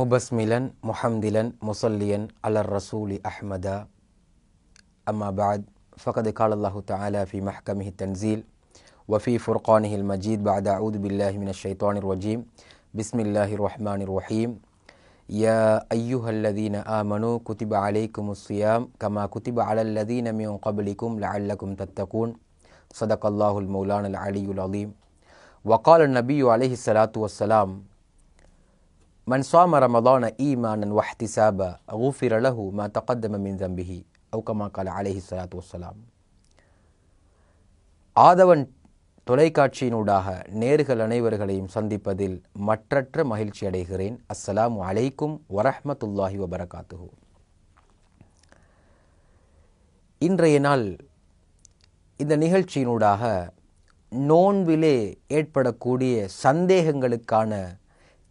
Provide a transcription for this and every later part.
مبسملا محمدلا مصليا على الرسول أحمد أما بعد فقد قال الله تعالى في محكمه التنزيل وفي فرقانه المجيد بعد أعوذ بالله من الشيطان الرجيم بسم الله الرحمن الرحيم يا أيها الذين آمنوا كتب عليكم الصيام كما كتب على الذين من قبلكم لعلكم تتقون صدق الله المولانا العلي العظيم وقال النبي عليه الصلاة والسلام من صام رمضان إيمانا واحتسابا غفر له ما تقدم من ذنبه أو كما قال عليه الصلاة والسلام. ஆதவன் தொலைக்காட்சியினூடாக நேர்கள் அனைவர்களையும் சந்திப்பதில் மற்றற்ற மகிழ்ச்சி அடைகிறேன். அஸ்ஸலாமு அலைக்கும் வரஹ்மத்துல்லாஹி வபரகாத்துஹு. இன்றைய நாள் இந்த நிகழ்ச்சியினூடாக நோன்பிலே ஏற்படக்கூடிய சந்தேகங்களுக்கான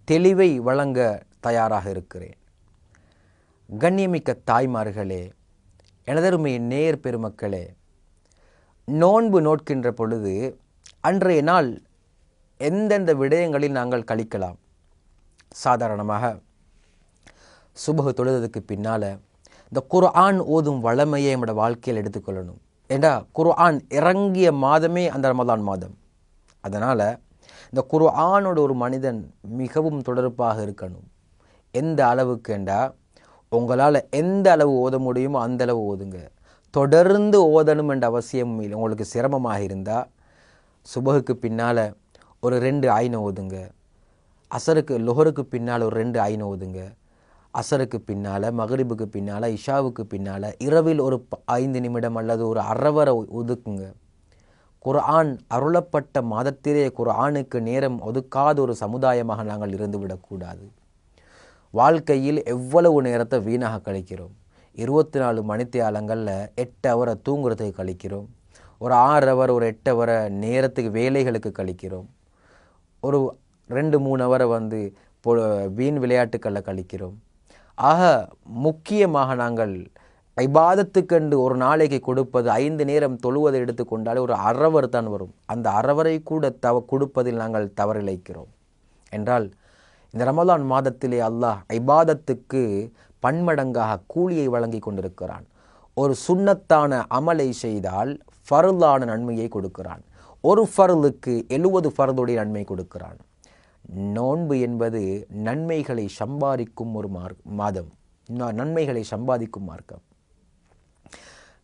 தெளிவை வழங்க தயாராக இருக்கிறேன். கண்ணியமிக்க தாய்மார்களே, எனதருமை நேர் பெருமக்களே, நோன்பு நோட்கின்ற பொழுது அன்றைய நாள் எந்தெந்த விடயங்களில் நாங்கள் கழிக்கலாம்? சாதாரணமாக சுபஹ் தொழுததுக்கு பின்னால் இந்த குர்ஆன் ஓதும் வளமையை நம்முடைய வாழ்க்கையில் எடுத்துக்கொள்ளணும். ஏண்டா குர்ஆன் இறங்கிய மாதமே அந்த ரமலான் மாதம். அதனால் இந்த குர்ஆனோட ஒரு மனிதன் மிகவும் தொடர்பாக இருக்கணும். எந்த அளவுக்கு என்றா, உங்களால் எந்த அளவு ஓத முடியுமோ அந்த அளவு ஓதுங்க. தொடர்ந்து ஓதணும் என்ற அவசியம் இல்லை. உங்களுக்கு சிரமமாக இருந்தால் சுபஹுக்கு பின்னால் ஒரு 2 ஐன் ஓதுங்க. லொஹருக்கு பின்னால் ஒரு 2 ஐன் ஓதுங்க. அசருக்கு பின்னால், மகரிபுக்கு பின்னால், இஷாவுக்கு பின்னால் இரவில் ஒரு 5 நிமிடம் அல்லது ஒரு அறவரை ஒதுக்குங்க. குர்ஆன் அருளப்பட்ட மாதத்திலே குர்ஆனுக்கு நேரம் ஒதுக்காத ஒரு சமுதாயமாக நாங்கள் இருந்துவிடக்கூடாது. வாழ்க்கையில் எவ்வளவு நேரத்தை வீணாக கழிக்கிறோம்? 24 மணித்தியாலங்களில் 8 ஹவரை தூங்குறதுக்கு கழிக்கிறோம். ஒரு 6 ஹவர், ஒரு 8 ஹவரை நேரத்துக்கு வேலைகளுக்கு கழிக்கிறோம். ஒரு 2-3 ஹவரை வீண் விளையாட்டுக்களில் கழிக்கிறோம். ஆக முக்கியமாக நாங்கள் இபாதத்துக்கென்று ஒரு நாளைக்கு கொடுப்பது 5 நேரம் தொழுவதை எடுத்துக்கொண்டாலே ஒரு அறவர் தான் வரும். அந்த அறவரை கூட கொடுப்பதில் நாங்கள் தவறிழைக்கிறோம் என்றால், இந்த ரமலான் மாதத்திலே அல்லாஹ் இபாதத்துக்கு பன்மடங்காக கூலியை வழங்கி கொண்டிருக்கிறான். ஒரு சுன்னத்தான அமலை செய்தால் ஃபர்லான நன்மையை கொடுக்கிறான். ஒரு ஃபர்லுக்கு 70 ஃபர்லுடைய நன்மை கொடுக்கிறான். நோன்பு என்பது நன்மைகளை சம்பாதிக்கும் ஒரு மாதம், நன்மைகளை சம்பாதிக்கும் மார்க்கம்.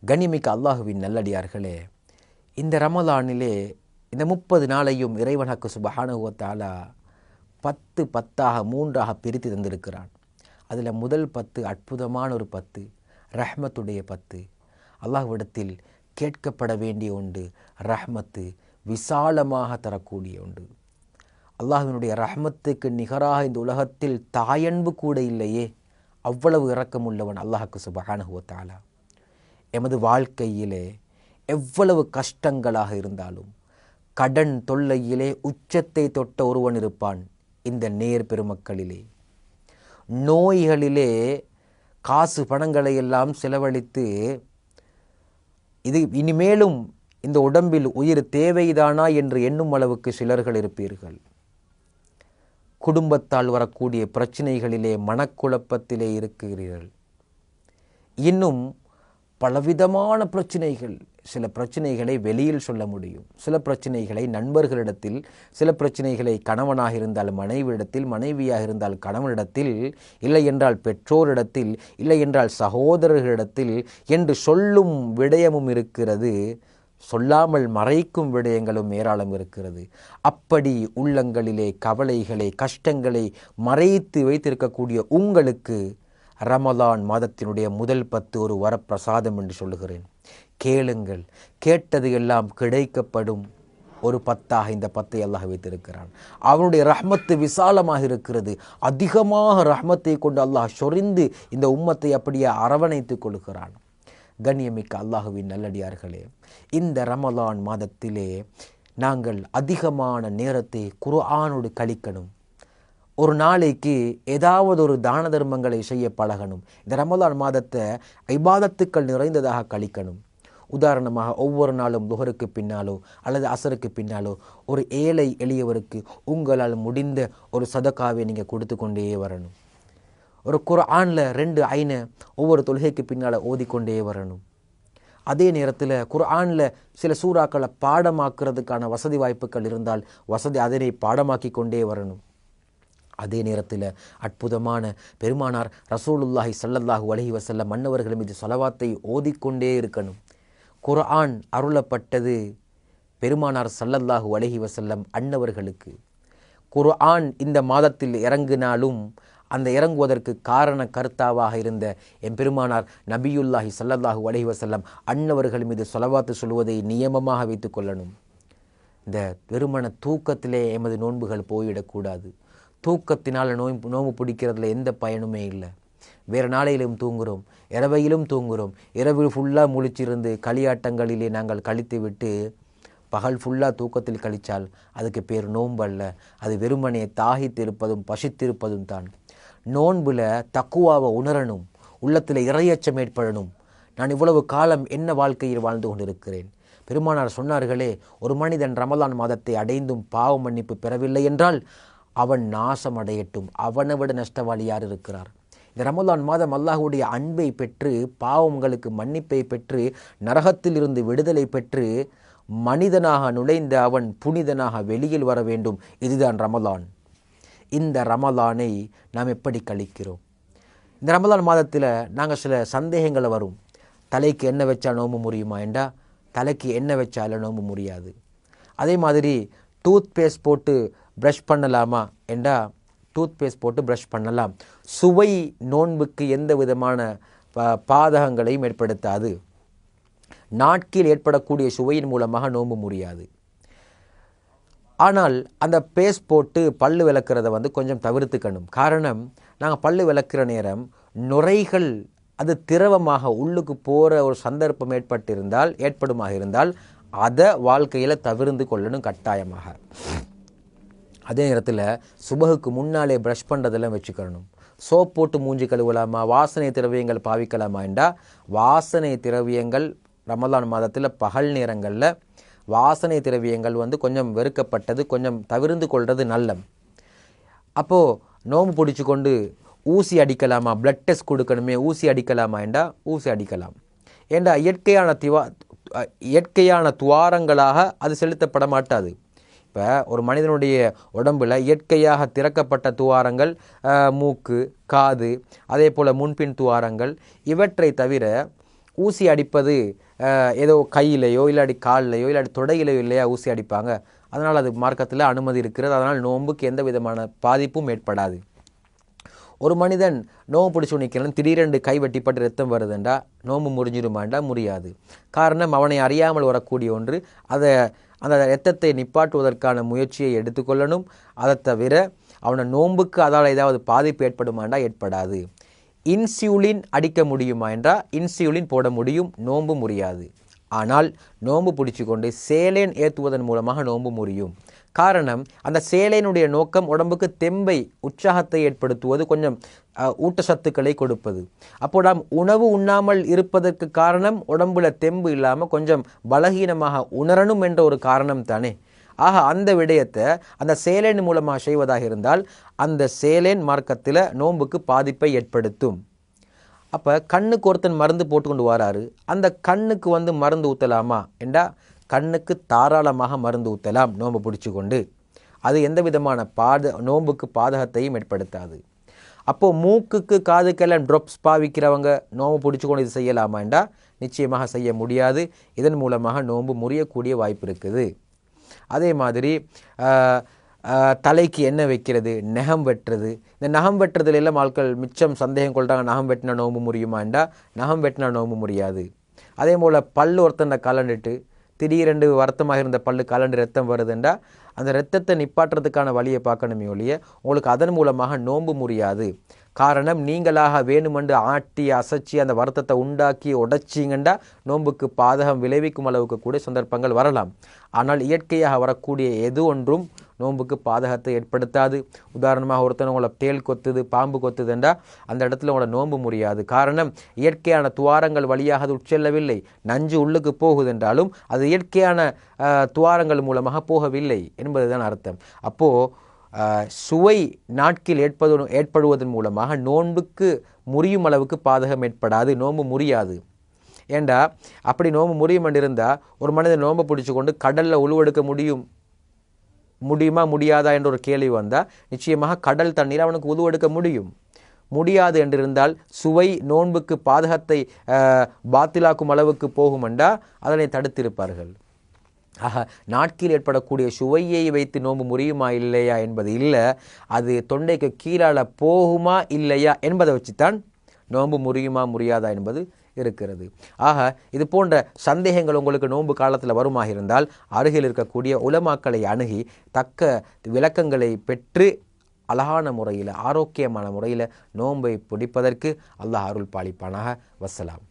கண்ணியமிக்க அல்லாஹுவின் நல்லடியார்களே, இந்த ரமலானிலே இந்த 30 நாளையும் இறைவனுக்கு சுப்ஹானஹு வ தஆலா 10 3ஆக பிரித்து தந்திருக்கிறான். அதில் முதல் 10 அற்புதமான ஒரு 10, ரஹ்மத்துடைய 10. அல்லாஹ்விடத்தில் கேட்கப்பட வேண்டிய ஒன்று ரஹ்மத்து, விசாலமாக தரக்கூடிய ஒன்று. அல்லாஹ்வினுடைய ரஹ்மத்துக்கு நிகராக இந்த உலகத்தில் தாயன்பு கூட இல்லையே, அவ்வளவு இரக்கமுள்ளவன் அல்லாஹ்க்கு சுப்ஹானஹு வ தஆலா. எமது வாழ்க்கையிலே எவ்வளவு கஷ்டங்களாக இருந்தாலும், கடன் தொல்லையிலே உச்சத்தை தொட்ட ஒருவன் இருப்பான் இந்த நேர் பெருமக்களிலே. நோய்களிலே காசு பணங்களை எல்லாம் செலவழித்து இது இனிமேலும் இந்த உடம்பில் உயிர் தேவைதானா என்று எண்ணும் அளவுக்கு சிலர்கள் இருப்பீர்கள். குடும்பத்தால் வரக்கூடிய பிரச்சனைகளிலே மனக்குழப்பத்திலே இருக்கிறீர்கள். இன்னும் பலவிதமான பிரச்சனைகள். சில பிரச்சனைகளை வெளியில் சொல்ல முடியும், சில பிரச்சனைகளை நண்பர்களிடத்தில், சில பிரச்சனைகளை கணவனாக இருந்தால் மனைவியிடத்தில், மனைவியாக இருந்தால் கணவனிடத்தில், இல்லை என்றால் பெற்றோரிடத்தில், இல்லை என்றால் சகோதரர்களிடத்தில் என்று சொல்லும் விடயமும் இருக்கிறது. சொல்லாமல் மறைக்கும் விடயங்களும் ஏராளம் இருக்கிறது. அப்படி உள்ளங்களிலே கவலைகளை, கஷ்டங்களை மறைத்து வைத்திருக்கக்கூடிய உங்களுக்கு ரமலான் மாதத்தினுடைய முதல் 10 ஒரு வரப்பிரசாதம் என்று சொல்லுகிறேன். கேளுங்கள், கேட்டது எல்லாம் கிடைக்கப்படும் ஒரு 10ஆக இந்த 10ஐ அல்லாஹ் வைத்திருக்கிறான். அவனுடைய ரஹ்மத்து விசாலமாக இருக்கிறது. அதிகமாக ரஹ்மத்தை கொண்டு அல்லாஹ் சொரிந்து இந்த உம்மத்தை அப்படியே அரவணைத்துக் கொள்கிறான். கண்ணியமிக்க அல்லாஹுவின் நல்லடியார்களே, இந்த ரமலான் மாதத்திலே நாங்கள் அதிகமான நேரத்தை குர்ஆனோடு கழிக்கணும். ஒரு நாளைக்கு ஏதாவது ஒரு தான தர்மங்களை செய்ய பழகணும். இந்த ரமலான் மாதத்தை இபாதத்துக்கள் நிறைந்ததாக கழிக்கணும். உதாரணமாக ஒவ்வொரு நாளும் துஹருக்கு பின்னாலோ அல்லது அசருக்கு பின்னாலோ ஒரு ஏழை எளியவருக்கு உங்களால் முடிந்த ஒரு சதக்காவை நீங்கள் கொடுத்து கொண்டே வரணும். ஒரு குர்ஆனில் 2 ஐனை ஒவ்வொரு தொழுகைக்கு பின்னால் ஓதிக்கொண்டே வரணும். அதே நேரத்தில் குர்ஆனில் சில சூறாக்களை பாடமாக்குறதுக்கான வசதி வாய்ப்புகள் இருந்தால் அதனை பாடமாக்கி கொண்டே வரணும். அதே நேரத்தில் அற்புதமான பெருமானார் ரசூலுல்லாஹி ஸல்லல்லாஹு அலைஹி வஸல்லம் மன்னவர்கள் மீது ஸலவாத்தை ஓதிக்கொண்டே இருக்கணும். குர்ஆன் அருளப்பட்டது பெருமானார் ஸல்லல்லாஹு அலைஹி வஸல்லம் அன்னவர்களுக்கு. குர்ஆன் இந்த மாதத்தில் இறங்கினாலும் அந்த இறங்குவதற்கு காரண கர்த்தாவாக இருந்த பெருமானார் நபியுல்லாஹி ஸல்லல்லாஹு அலைஹி வஸல்லம் அன்னவர்கள் மீது ஸலவாத்து சொல்வதை நியமமாக வைத்துக் கொள்ளணும். இந்த வெறுமன தூக்கத்திலே எமது நோன்புகள் போயிடக்கூடாது. தூக்கத்தினால் நோன்பு பிடிக்கிறதுல எந்த பயனுமே இல்லை. வேறு நாளையிலும் தூங்குகிறோம், இரவையிலும் தூங்குகிறோம். இரவு ஃபுல்லாக முழிச்சிருந்து களியாட்டங்களிலே நாங்கள் கழித்து விட்டு பகல் ஃபுல்லாக தூக்கத்தில் கழித்தால் அதுக்கு பேர் நோன்பு அல்ல. அது வெறுமனே தாகித்திருப்பதும் பசித்திருப்பதும் தான். நோன்பில் தக்குவாவை உணரணும், உள்ளத்தில் இறையச்சம் ஏற்படணும். நான் இவ்வளவு காலம் என்ன வாழ்க்கையில் வாழ்ந்து கொண்டிருக்கிறேன். பெருமானார் சொன்னார்களே, ஒரு மனிதன் ரமலான் மாதத்தை அடைந்தும் பாவ மன்னிப்பு பெறவில்லை என்றால் அவன் நாசம் அடையட்டும், அவனை விட நஷ்டவாளி யார் இருக்கிறார்? இந்த ரமலான் மாதம் அல்லாஹ்வுடைய அன்பை பெற்று பாவங்களுக்கு மன்னிப்பை பெற்று நரகத்தில் இருந்து விடுதலை பெற்று மனிதனாக நுழைந்த அவன் புனிதனாக வெளியில் வர வேண்டும். இதுதான் ரமலான். இந்த ரமலானை நாம் எப்படி கழிக்கிறோம்? இந்த ரமலான் மாதத்தில் நாங்கள் சில சந்தேகங்களை வரும். தலைக்கு எண்ணெய் வச்சா நோம்பு முடியுமா என்றா தலைக்கு எண்ணெய் வச்சால நோம்பு முடியாது. அதே மாதிரி டூத் பேஸ்ட் போட்டு ப்ரஷ் பண்ணலாமா என்றா டூத் பேஸ்ட் போட்டு ப்ரஷ் பண்ணலாம். சுவை நோன்புக்கு எந்த விதமான பாதகங்களையும் ஏற்படுத்தாது. நாட்கில் ஏற்படக்கூடிய சுவையின் மூலமாக நோம்பு முடியாது. ஆனால் அந்த பேஸ்ட் போட்டு பல்லு விளக்குறத கொஞ்சம் தவிர்த்துக்கணும். காரணம், நாங்கள் பல்லு விளக்குற நேரம் நுரைகள் அது திரவமாக உள்ளுக்கு போகிற ஒரு சந்தர்ப்பம் ஏற்படுமாக இருந்தால் அதை வாழ்க்கையில் தவிர்த்து கொள்ளணும் கட்டாயமாக. அதே நேரத்தில் சுபகுக்கு முன்னாலே ப்ரஷ் பண்ணுறதெல்லாம் வச்சுக்கணும். சோப் போட்டு மூஞ்சி கழுவலாமா, வாசனை திரவியங்கள் பாவிக்கலாமா என்றால் வாசனை திரவியங்கள் ரமலான் மாதத்தில் பகல் நேரங்களில் வாசனை திரவியங்கள் கொஞ்சம் வெறுக்கப்பட்டது, கொஞ்சம் தவிர்த்து கொள்வது நல்லம். அப்போது நோம்பு பிடிச்சி கொண்டு ஊசி அடிக்கலாமா, பிளட் டெஸ்ட் கொடுக்கணுமே, ஊசி அடிக்கலாமா என்றால் ஊசி அடிக்கலாம். ஏண்டா இயற்கையான துவாரங்களாக அது செலுத்தப்பட மாட்டாது. இப்போ ஒரு மனிதனுடைய உடம்பில் இயற்கையாக திறக்கப்பட்ட துவாரங்கள் மூக்கு, காது, அதே போல் முன்பின் துவாரங்கள். இவற்றை தவிர ஊசி அடிப்பது ஏதோ கையிலையோ இல்லாட்டி காலிலையோ இல்லாட்டி தொடையிலையோ இல்லையா ஊசி அடிப்பாங்க. அதனால் அது மார்க்கத்தில் அனுமதி இருக்கிறது. அதனால் நோன்புக்கு எந்த விதமான பாதிப்பும் ஏற்படாது. ஒரு மனிதன் நோம்பு பிடிச்சி நிற்கிறான், திடீரென்று கை வெட்டிப்பட்டு ரத்தம் வருதுண்டா நோம்பு முறிஞ்சிருமாண்டா முடியாது. காரணம், அவனை அறியாமல் வரக்கூடிய ஒன்று. அந்த இரத்தத்தை நிப்பாட்டுவதற்கான முயற்சியை எடுத்துக்கொள்ளணும். அதை தவிர அவனை நோன்புக்கு அதால் ஏதாவது பாதிப்பு ஏற்படுமாண்டா ஏற்படாது. இன்சுலின் அடிக்க முடியுமா என்றால் இன்சுலின் போட முடியும், நோன்பு முறியாது. ஆனால் நோன்பு பிடிச்சி கொண்டு சேலேன் ஏற்றுவதன் மூலமாக நோன்பு முறியும். காரணம், அந்த சேலையினுடைய நோக்கம் உடம்புக்கு தெம்பை, உற்சாகத்தை ஏற்படுத்துவது, கொஞ்சம் ஊட்டச்சத்துக்களை கொடுப்பது. அப்போ நாம் உணவு உண்ணாமல் இருப்பதற்கு காரணம் உடம்புல தெம்பு இல்லாமல் கொஞ்சம் பலகீனமாக உணரணும் என்ற ஒரு காரணம் தானே. ஆக அந்த விடயத்தை அந்த சேலேன் மூலமாக செய்வதாக இருந்தால் அந்த சேலேன் மார்க்கத்தில் நோன்புக்கு பாதிப்பை ஏற்படுத்தும். அப்போ கண்ணுக்கு ஒருத்தன் மருந்து போட்டுக்கொண்டு வராரு, அந்த கண்ணுக்கு மருந்து ஊற்றலாமா என்றா கண்ணுக்கு தாராளமாக மருந்து ஊற்றலாம் நோன்பு பிடிச்சி கொண்டு. அது எந்த விதமான நோன்புக்கு பாதகத்தையும் ஏற்படுத்தாது. அப்போது மூக்குக்கு காதுக்கெல்லாம் ட்ராப்ஸ் பாவிக்கிறவங்க நோன்பு பிடிச்சி கொண்டு இது செய்யலாமா என்றால் நிச்சயமாக செய்ய முடியாது. இதன் மூலமாக நோன்பு முறியக்கூடிய வாய்ப்பு இருக்குது. அதே மாதிரி தலைக்கு எண்ணெய் வைக்கிறது, நகம் வெட்டுறது. இந்த நகம் வெட்டுறதுல எல்லாம் ஆட்கள் மிச்சம் சந்தேகம் கொள்கிறாங்க, நகம் வெட்டினா நோம்பு முடியுமாண்டா நகம் வெட்டினா நோம்பு முடியாது. அதே போல் பல்லு ஒருத்தனை கலண்டுட்டு திடீரென்று வருத்தமாக இருந்த பல்லு கலண்டு ரத்தம் வருதுண்டா அந்த ரத்தத்தை நிப்பாட்டுறதுக்கான வழியை பார்க்கணுமே ஒழிய உங்களுக்கு அதன் மூலமாக நோன்பு முடியாது. காரணம், நீங்களாக வேணுமென்று ஆட்டி அசைச்சி அந்த வருத்தத்தை உண்டாக்கி உடைச்சிங்கண்டா நோன்புக்கு பாதகம் விளைவிக்கும் அளவுக்கு கூட சந்தர்ப்பங்கள் வரலாம். ஆனால் இயற்கையாக வரக்கூடிய எது ஒன்றும் நோன்புக்கு பாதகத்தை ஏற்படுத்தாது. உதாரணமாக ஒருத்தன் உங்களை தேள் கொத்துது, பாம்பு கொத்துதுண்டா அந்த இடத்துல உங்களை நோன்பு முடியாது. காரணம், இயற்கையான துவாரங்கள் வழியாக அது உட்செல்லவில்லை. நஞ்சு உள்ளுக்கு போகுதென்றாலும் அது இயற்கையான துவாரங்கள் மூலமாக போகவில்லை என்பதுதான் அர்த்தம். அப்போது சுவை நாட்கில் ஏற்படுவதன் மூலமாக நோன்புக்கு முறியும் அளவுக்கு பாதகம் ஏற்படாது, நோன்பு முறியாது. ஏண்டா அப்படி நோன்பு முறியும் என்றிருந்தால் ஒரு மனிதன் நோன்பை பிடிச்சி கொண்டு கடலில் உழுவெடுக்க முடியுமா முடியாதா என்ற ஒரு கேள்வி வந்தால் நிச்சயமாக கடல் தண்ணீர் அவனுக்கு உழுவெடுக்க முடியாது என்றிருந்தால் சுவை நோன்புக்கு பாதகத்தை பாத்திலாக்கும் அளவுக்கு போகுமெண்டா அதனை தடுத்திருப்பார்கள். ஆக நாட்கில் ஏற்படக்கூடிய சுவையை வைத்து நோன்பு முறியுமா இல்லையா என்பது இல்லை, அது தொண்டைக்கு கீழால் போகுமா இல்லையா என்பதை வச்சுத்தான் நோன்பு முறியுமா முடியாதா என்பது இருக்கிறது. ஆக இது போன்ற சந்தேகங்கள் உங்களுக்கு நோன்பு காலத்தில் வருமாக இருந்தால் அருகில் இருக்கக்கூடிய உலமாக்களை அணுகி தக்க விளக்கங்களை பெற்று அழகான முறையில் ஆரோக்கியமான முறையில் நோன்பை பிடிப்பதற்கு அல்லாஹ் அருள் பாலிப்பானாக. வஸ்ஸலாம்.